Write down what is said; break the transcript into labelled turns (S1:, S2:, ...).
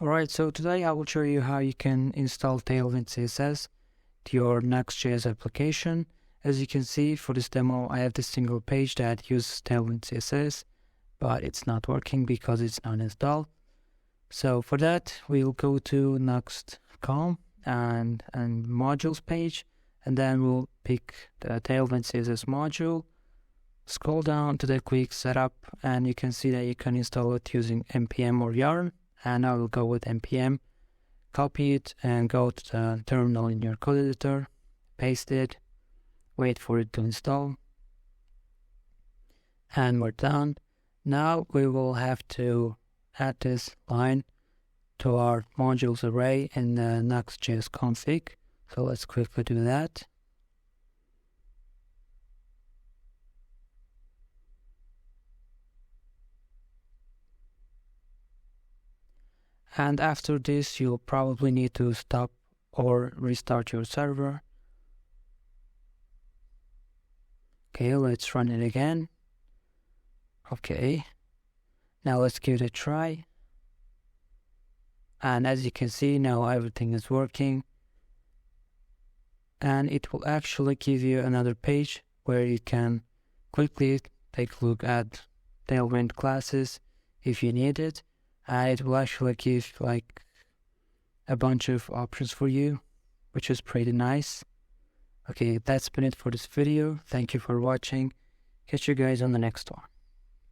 S1: Alright, so today I will show you how you can install Tailwind CSS to your Nuxt.js application. As you can see, for this demo I have this single page that uses Tailwind CSS, but it's not working because it's not installed. So for that, we'll go to Nuxt.com and modules page, and then we'll pick the Tailwind CSS module. Scroll down to the quick setup, and you can see that you can install it using npm or yarn. And I will go with npm, copy it and go to the terminal in your code editor, paste it, wait for it to install, and we're done. Now we will have to add this line to our modules array in the Nuxt.js config. So let's quickly do that. And after this, you'll probably need to stop or restart your server. Okay, let's run it again. Okay, now let's give it a try. And as you can see, now everything is working. And it will actually give you another page where you can quickly take a look at Tailwind classes if you need it. And it will actually give like a bunch of options for you, which is pretty nice. Okay, that's been it for this video. Thank you for watching. Catch you guys on the next one.